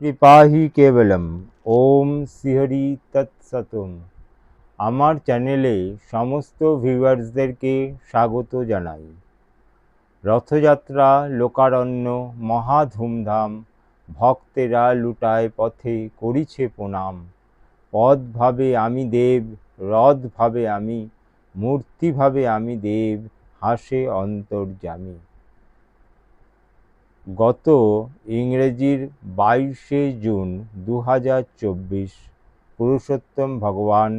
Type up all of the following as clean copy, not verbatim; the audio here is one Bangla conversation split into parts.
কৃপা হি কেবলম। ওম শ্রীহরি তৎসতম। আমার চ্যানেলে সমস্ত ভিউয়ার্সদেরকে স্বাগত জানাই। রথযাত্রা লোকারণ্য মহা ধুমধাম, ভক্তেরা লুটায় পথে করিছে প্রণাম। পদ ভাবে আমি দেব, রথ ভাবে আমি, মূর্তি ভাবে আমি দেব, হাসে অন্তর্যামী। গত ইংরেজির 22শে জুন 2024 পুরুষোত্তম ভগবান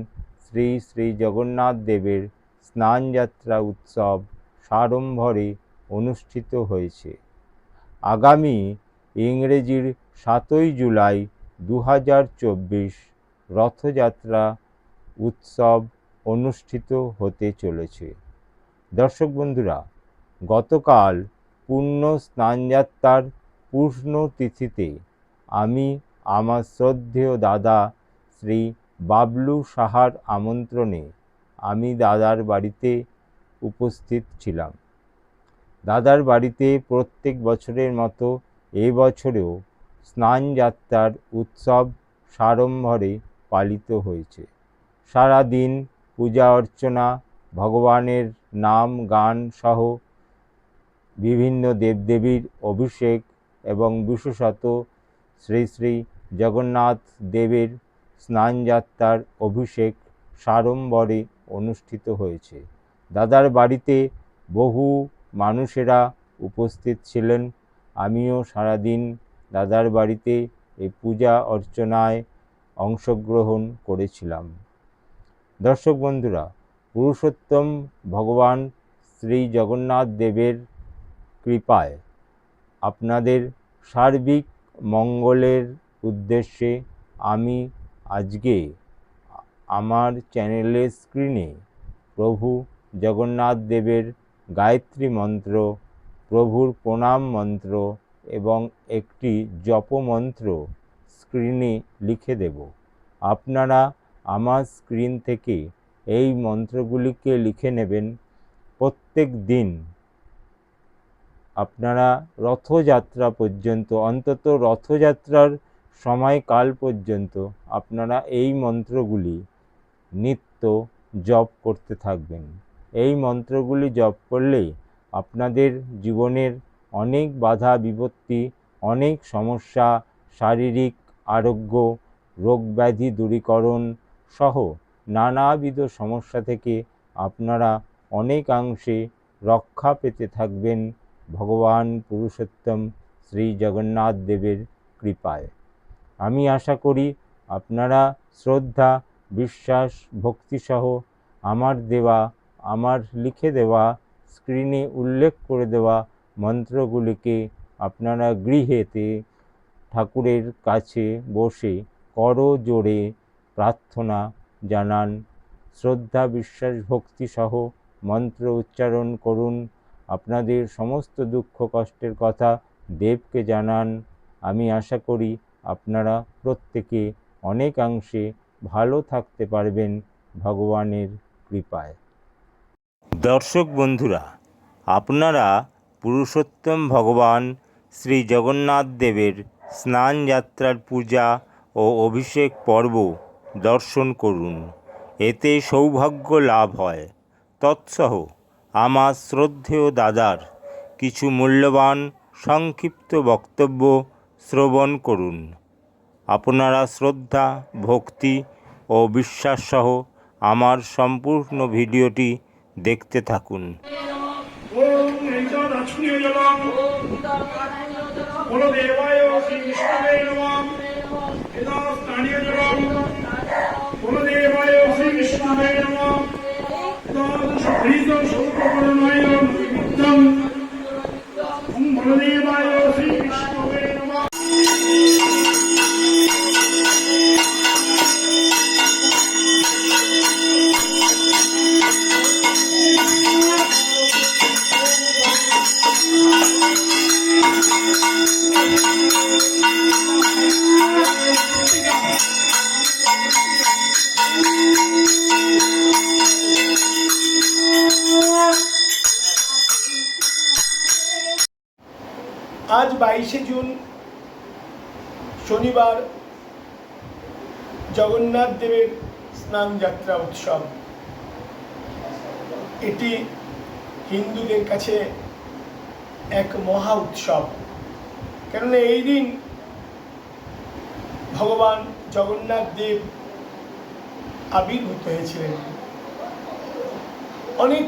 শ্রী শ্রী জগন্নাথ দেবের স্নানযাত্রা উৎসব সাড়ম্বরে অনুষ্ঠিত হয়েছে। আগামী ইংরেজির 7ই জুলাই 2024 রথযাত্রা উৎসব অনুষ্ঠিত হতে চলেছে। দর্শক বন্ধুরা, গতকাল পূর্ণ স্নানযাত্রার পূর্ণ তিথিতে আমি আমার শ্রদ্ধেয় দাদা শ্রী বাবলু সাহার আমন্ত্রণে আমি দাদার বাড়িতে উপস্থিত ছিলাম। দাদার বাড়িতে প্রত্যেক বছরের মতো এবছরেও স্নানযাত্রার উৎসব সাড়ম্বরে পালিত হয়েছে। সারা দিন পূজা অর্চনা, ভগবানের নাম গান সহ বিভিন্ন দেবদেবীর অভিষেক এবং বিশেষত শ্রী শ্রী জগন্নাথ দেবের স্নানযাত্রার অভিষেক সাড়ম্বরে অনুষ্ঠিত হয়েছে। দাদার বাড়িতে বহু মানুষেরা উপস্থিত ছিলেন। আমিও সারাদিন দাদার বাড়িতে এই পূজা অর্চনায় অংশগ্রহণ করেছিলাম। দর্শক বন্ধুরা, পুরুষোত্তম ভগবান শ্রী জগন্নাথ দেবের কৃপায় আপনাদের সার্বিক মঙ্গলের উদ্দেশ্যে আমি আজকে আমার চ্যানেলের স্ক্রিনে প্রভু জগন্নাথ দেবের গায়ত্রী মন্ত্র, প্রভুর প্রণাম মন্ত্র এবং একটি জপমন্ত্র স্ক্রিনে লিখে দেব। আপনারা আমার স্ক্রিন থেকে এই মন্ত্রগুলিকে লিখে নেবেন। প্রত্যেক দিন আপনারা রথযাত্রা পর্যন্ত, অন্তত রথযাত্রার সময়কাল পর্যন্ত আপনারা এই মন্ত্রগুলি নিত্য জপ করতে থাকবেন। এই মন্ত্রগুলি জপ করলেই আপনাদের জীবনের অনেক বাধা বিপত্তি, অনেক সমস্যা, শারীরিক আরোগ্য, রোগব্যাধি দূরীকরণ সহ নানাবিধ সমস্যা থেকে আপনারা অনেকাংশে রক্ষা পেতে থাকবেন ভগবান পুরুষোত্তম শ্রী জগন্নাথ দেবের কৃপায়। আমি আশা করি আপনারা শ্রদ্ধা, বিশ্বাস, ভক্তিসহ আমার লিখে দেওয়া, স্ক্রিনে উল্লেখ করে দেওয়া মন্ত্রগুলিকে আপনারা গৃহেতে ঠাকুরের কাছে বসে করজোড়ে প্রার্থনা জানান। শ্রদ্ধা, বিশ্বাস, ভক্তিসহ মন্ত্র উচ্চারণ করুন। আপনাদের সমস্ত দুঃখ কষ্টের কথা দেবকে জানান। আমি আশা করি আপনারা প্রত্যেকে অনেকাংশে ভালো থাকতে পারবেন ভগবানের কৃপায়। দর্শক বন্ধুরা, আপনারা পুরুষোত্তম ভগবান শ্রী জগন্নাথ দেবের স্নানযাত্রার পূজা ও অভিষেক পর্ব দর্শন করুন। এতে সৌভাগ্য লাভ হয়। তৎসহ আমার শ্রদ্ধেয় দাদার কিছু মূল্যবান সংক্ষিপ্ত বক্তব্য শ্রবণ করুন। আপনারা শ্রদ্ধা, ভক্তি ও বিশ্বাস সহ আমার সম্পূর্ণ ভিডিওটি দেখতে থাকুন। आज 22শে জুন শনিবার জগন্নাথ দেবের স্নান যাত্রা উৎসব। এটি হিন্দুদের কাছে এক মহা উৎসব, কেননা এই দিন ভগবান জগন্নাথ দেব আবির্ভূত হয়েছিলেন। অনেক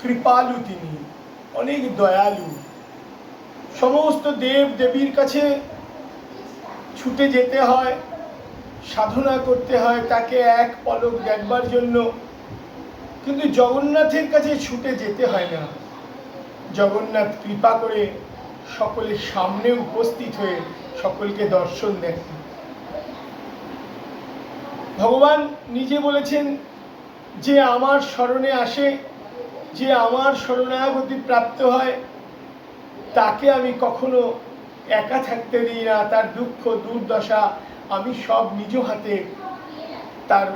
কৃপালু তিনি, অনেক দয়ালু। সমস্ত দেব দেবীর কাছে ছুটে যেতে হয়, সাধনা করতে হয় তাকে এক পলক দেখবার জন্য, কিন্তু জগন্নাথের কাছে ছুটে যেতে হয় না। জগন্নাথ কৃপা করে সকলের সামনে উপস্থিত হয়ে সকলকে দর্শন দেন। ভগবান নিজে বলেছেন, যে আমার শরণে আসে, যে আমার শরণাগতি প্রাপ্ত হয়, তাকে আমি কখনো একা থাকতে দিই না। তার দুঃখ দুর্দশা আমি সব নিজ হাতে তার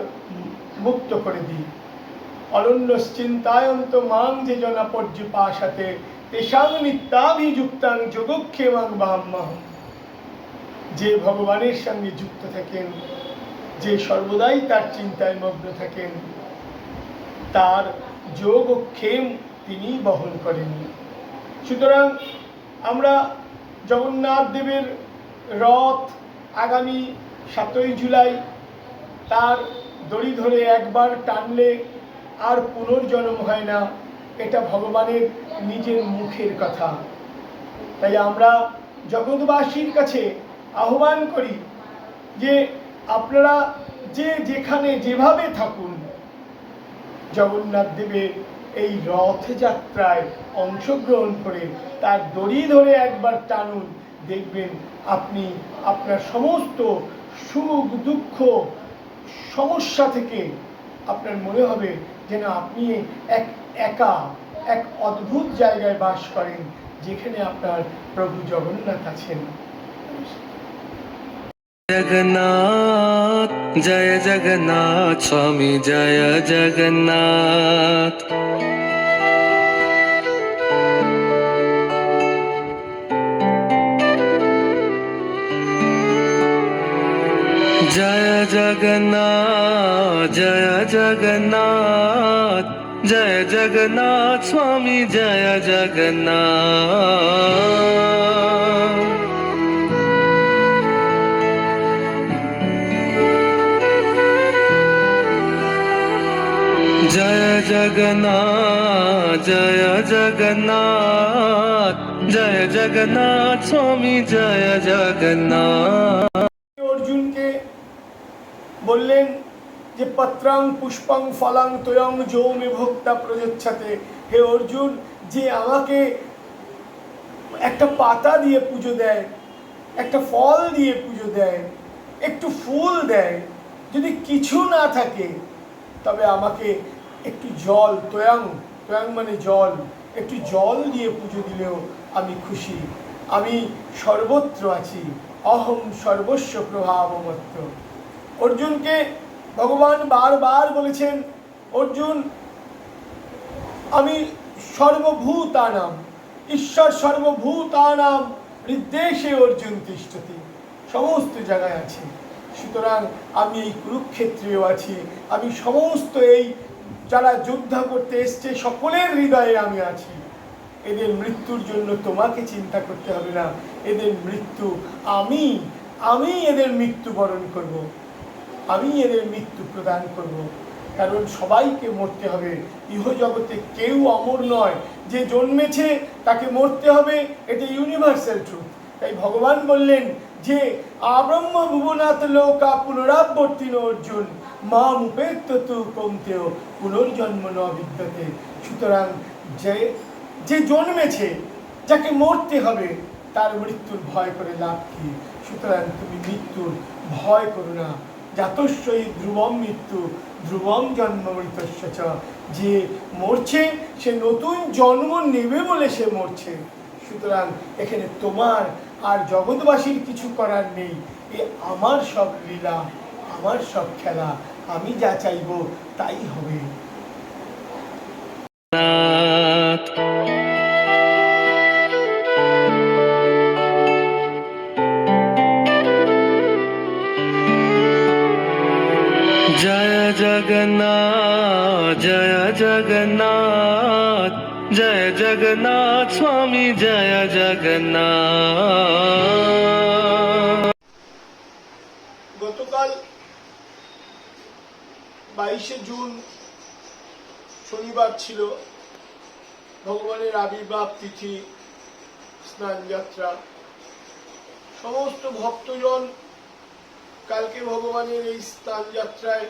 মুক্ত করে দিই। অনন্যশ্চিন্তায়ন্ত মাং যে জনা পর্যুপাশাতে তেষাং নিত্যাভিযুক্তাং যোগক্ষেমাং বাহ্মাহম। যে ভগবানের সঙ্গে যুক্ত থাকেন, যে সর্বদাই তার চিন্তায় মগ্ন থাকেন, তার যোগক্ষেম তিনি বহন করেন। সুতরাং আমরা জগন্নাথ দেবের রথ আগামী 7ই জুলাই, তার দড়ি ধরে একবার টানলে আর পুনর্জন্ম হয় না, এটা ভগবানের নিজের মুখের কথা। তাই আমরা জগৎবাসীর কাছে আহ্বান করি যে আপনারা যে যেখানে যেভাবে থাকুন, জগন্নাথ দেবের এই রথযাত্রায় অংশগ্রহণ করে তার দড়ি ধরে একবার টানুন। দেখবেন আপনি আপনার সমস্ত সুখ দুঃখ সমস্যা থেকে আপনার মনে হবে যেন আপনি একা এক অদ্ভুত জায়গায় বাস করেন, যেখানে আপনার প্রভু জগন্নাথ আছেন। जगन्नाथ जय जगन्नाथ स्वामी जय जगन्नाथ। जय जगन्नाथ जय जगन्नाथ जय जगन्नाथ स्वामी जय जगन्नाथ। जय जगन्नाथ जय जगन्नाथ जय जगन्नाथ स्वामी जय जगन्नाथ। অর্জুনকে বললেন যে পত্রাং পুষ্পং ফলাং তোয়ং যৌমে ভোক্তা প্রযচ্ছতে। হে অর্জুন, যে আমাকে একটা পাতা দিয়ে পুজো দেয়, একটা ফল দিয়ে পুজো দেয়, একটু ফুল দেয়, যদি কিছু না থাকে তবে আমাকে একটু জল, তোয়াং তোয়াং মানে জল, একটু জল দিয়ে পুজো দিলেও আমি খুশি। আমি সর্বত্র আছি, অহম সর্বস্ব প্রভাবমত্ত। অর্জুনকে ভগবান বারবার বলেছেন, অর্জুন আমি সর্বভূতানাম, ঈশ্বর সর্বভূতানাম হৃদ্দেশে অর্জুন তিষ্ঠতি, সমস্ত জায়গায় আছি। সুতরাং আমি এই কুরুক্ষেত্রেও আছি, আমি সমস্ত এই যারা যুদ্ধ করতে এসছে সকলের হৃদয়ে আমি আছি। এদের মৃত্যুর জন্য তোমাকে চিন্তা করতে হবে না, এদের মৃত্যু আমি এদের মৃত্যুবরণ করব, আমি এদের মৃত্যু প্রদান করব। কারণ সবাইকে মরতে হবে, ইহজগতে কেউ অমর নয়। যে জন্মেছে তাকে মরতে হবে, এটা ইউনিভার্সাল ট্রুথ। তাই ভগবান বললেন যে আব্রহ্ম ভুবনাথ লোকা পুনরাবর্তিন অর্জুন মাম উপেক্ষতু কৌন্তেয় পুনর্জন্ম ন বিদ্যতে। সুতরাং যে জন্মেছে, যাকে মরতে হবে, তার মৃত্যুর ভয় করে লাভ কি? সুতরাং তুমি মৃত্যুর ভয় করো না। জাতস্যই ধ্রুবম মৃত্যু ধ্রুবম জন্ম মৃতস্য চ। যে মরছে সে নতুন জন্ম নেবে বলে সে মরছে। সুতরাং এখানে তোমার আর জগৎবাসীর কিছু করার নেই। এ আমার সব লীলা, আমার সব খেলা, আমি যা চাইব তাই হবে। जगन्नाथ जय जगन्नाथ स्वामी जय जगन्नाथ। গতকাল 22শে জুন শনিবার ছিল ভগবানের আবির্ভাব তিথি, স্নান যাত্রা। সমস্ত ভক্তজন কালকে ভগবানের এই স্নান যাত্রায়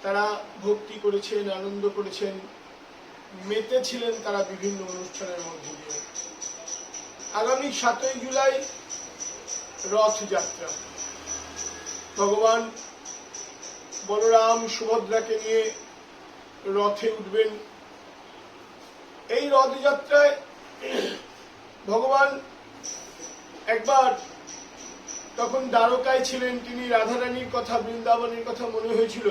তারা ভক্তি করেছেন, আনন্দ করেছেন, মেতেছিলেন তারা বিভিন্ন অনুষ্ঠানের মধ্যে দিয়ে। আগামী 7ই জুলাই রথযাত্রা। ভগবান বলরাম সুভদ্রাকে নিয়ে রথে উঠবেন। এই রথযাত্রায় ভগবান একবার তখন দ্বারকায় ছিলেন, তিনি রাধারানীর কথা, বৃন্দাবনের কথা মনে হয়েছিল,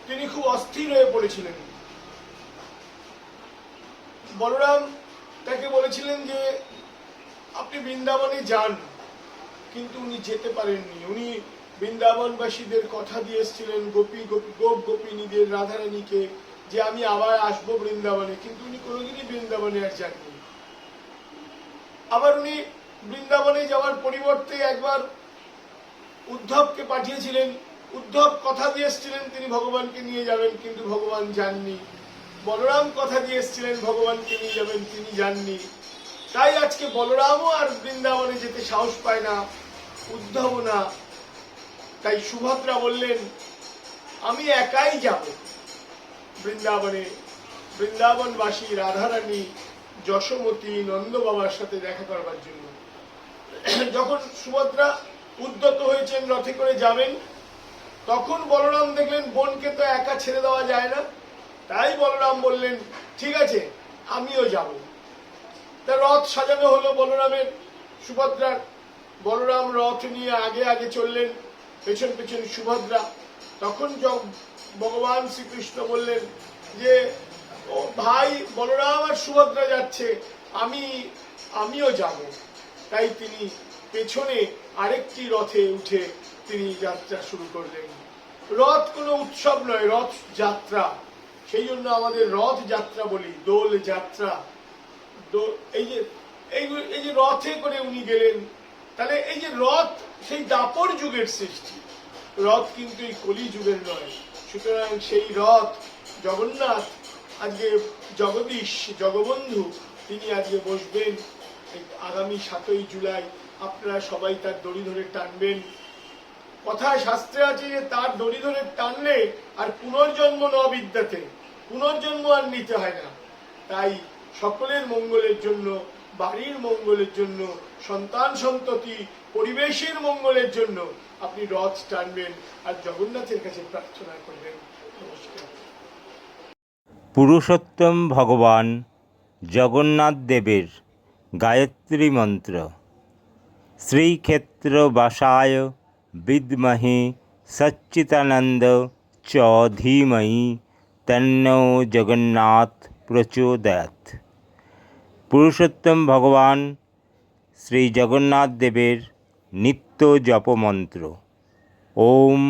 তিনি খুব অস্থির হয়ে পড়েছিলেন। বলরাম তাকে বলেছিলেন যে আপনি বৃন্দাবনে যান, কিন্তু উনি যেতে পারেননি। উনি বৃন্দাবনবাসীদের কথা দিয়ে এসেছিলেন, গোপিনীদের, রাধারানীকে, যে আমি আবার আসবো বৃন্দাবনে, কিন্তু উনি কোনোদিনই বৃন্দাবনে আর যাননি। আবার উনি বৃন্দাবনে যাওয়ার পরিবর্তে একবার উদ্ধবকে পাঠিয়েছিলেন। উদ্ধব কথা দিয়ে এসেছিলেন তিনি ভগবানকে নিয়ে যাবেন, কিন্তু ভগবান যাননি। বলরাম কথা দিয়ে এসেছিলেন ভগবানকে নিয়ে যাবেন, তিনি যাননি। তাই আজকে বলরামও আর বৃন্দাবনে যেতে সাহস পায় না, উদ্ধবও না। তাই সুভদ্রা বললেন আমি একাই যাব বৃন্দাবনে, বৃন্দাবনবাসী রাধারানী, যশোমতী, নন্দ বাবার সাথে দেখা করবার জন্য। যখন সুভদ্রা উদ্যত হয়েছেন রথে করে যাবেন, তখন বলরাম দেখলেন বোনকে তো একা ছেড়ে দেওয়া যায় না। তাই বলরাম বললেন ঠিক আছে আমিও যাব। তা রথ সাজানো হলো বলরামের, সুভদ্রার। বলরাম রথ নিয়ে আগে আগে চললেন, পেছন পেছন সুভদ্রা। তখন ভগবান শ্রীকৃষ্ণ বললেন যে ও ভাই বলরাম আর সুভদ্রা যাচ্ছে, আমিও যাব। তাই তিনি পেছনে আরেকটি রথে উঠে তিনি যাত্রা শুরু করলেন। রথ কোনো উৎসব নয়, রথ যাত্রা। সেই জন্য আমাদের রথ যাত্রা বলি, দোল যাত্রা। এই যে রথে করে উনি গেলেন, তাহলে এই যে রথ সেই দাপর যুগের সৃষ্টি, রথ কিন্তু এই কলি যুগের নয়। সুতরাং সেই রথ জগন্নাথ, আজকে জগদীশ, জগবন্ধু, তিনি আজকে বসবেন। আগামী 7ই জুলাই আপনারা সবাই তার দড়ি ধরে টানবেন। কথায় শাস্ত্রে আছে যে তার দড়ি ধরে টানলে আর পুনর্জন্ম ন বিদ্যাতে, পুনর্জন্ম আর নিতে হয় না। তাই সকলের মঙ্গলের জন্য, বাড়ির মঙ্গলের জন্য, সন্তান সন্ততি, পরিবেশের মঙ্গলের জন্য আপনি রথ টানবেন আর জগন্নাথের কাছে প্রার্থনা করবেন। নমস্কার। পুরুষোত্তম ভগবান জগন্নাথ দেবের গায়ত্রী মন্ত্র। শ্রীক্ষেত্রবাসায় বিদ্মহে সচ্চিদানন্দ চ ধীমহি তন্নো জগন্নাথ প্রচোদয়াৎ। পুরুষোত্তম ভগবান শ্রী জগন্নাথ দেবের নিত্য জপমন্ত্র। ওম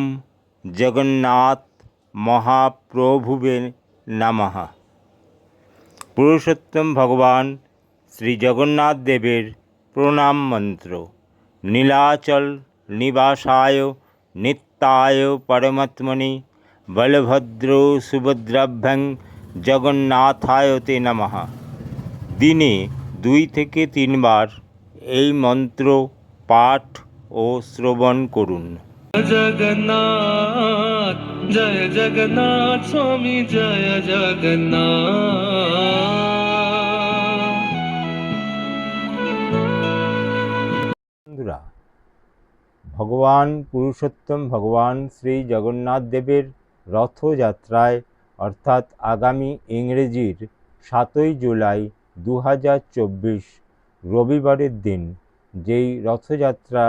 জগন্নাথ মহাপ্রভুবে নমঃ। পুরুষোত্তম ভগবান শ্রী জগন্নাথ দেবের প্রণাম মন্ত্র। নীলাচল নিবাসায় নিত্যায় পরমাত্মনে বলভদ্র সুভদ্রাভ্যাং জগন্নাথায় তে নমঃ। দিনে 2 থেকে 3 বার এই মন্ত্র পাঠ ও শ্রবণ করুন। जगन्नाथ जय जगन्नाथ स्वामी जय जगन्नाथ। বন্ধুরা, ভগবান পুরুষোত্তম ভগবান শ্রী জগন্নাথ দেবের রথযাত্রায়, অর্থাৎ আগামী ইংরেজির 7ই জুলাই 2024 রবিবারের দিন যেই রথযাত্রা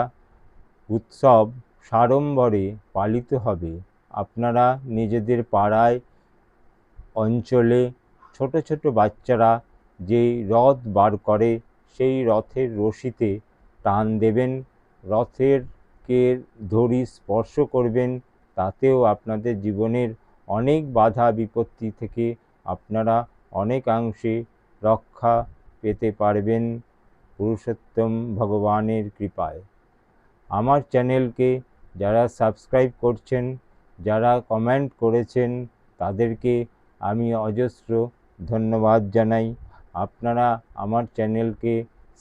উৎসব সাড়ম্বরে পালিত হবে, আপনারা নিজেদের পাড়ায়, অঞ্চলে ছোট ছোট বাচ্চারা যেই রথ বার করে সেই রথের রশিতে টান দেবেন। রথের মালিকের ধরি স্পর্শ করবেন, তাতেও আপনাদের জীবনের অনেক বাধা বিপত্তি থেকে আপনারা অনেকাংশে রক্ষা পেতে পারবেন পুরুষোত্তম ভগবানের কৃপায়। আমার চ্যানেলকে যারা সাবস্ক্রাইব করছেন, যারা কমেন্ট করেছেন, তাদেরকে আমি অজস্র ধন্যবাদ জানাই। আপনারা আমার চ্যানেলকে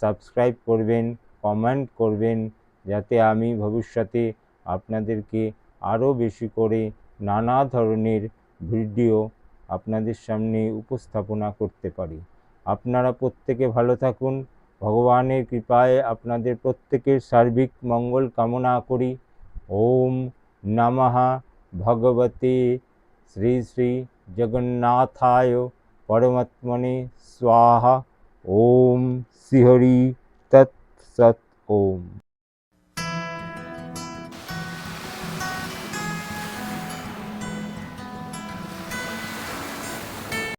সাবস্ক্রাইব করবেন, কমেন্ট করবেন, যাতে আমি ভবিষ্যতে আপনাদেরকে আরও বেশি করে নানা ধরনের ভিডিও আপনাদের সামনে উপস্থাপনা করতে পারি। আপনারা প্রত্যেকে ভালো থাকুন। ভগবানের কৃপায় আপনাদের প্রত্যেকের সার্বিক মঙ্গল কামনা করি। ওম নমঃ ভগবতে শ্রী শ্রী জগন্নাথায় পরমাত্মনে স্বাহা। ওম শ্রীহরি তৎ সৎ। ওম।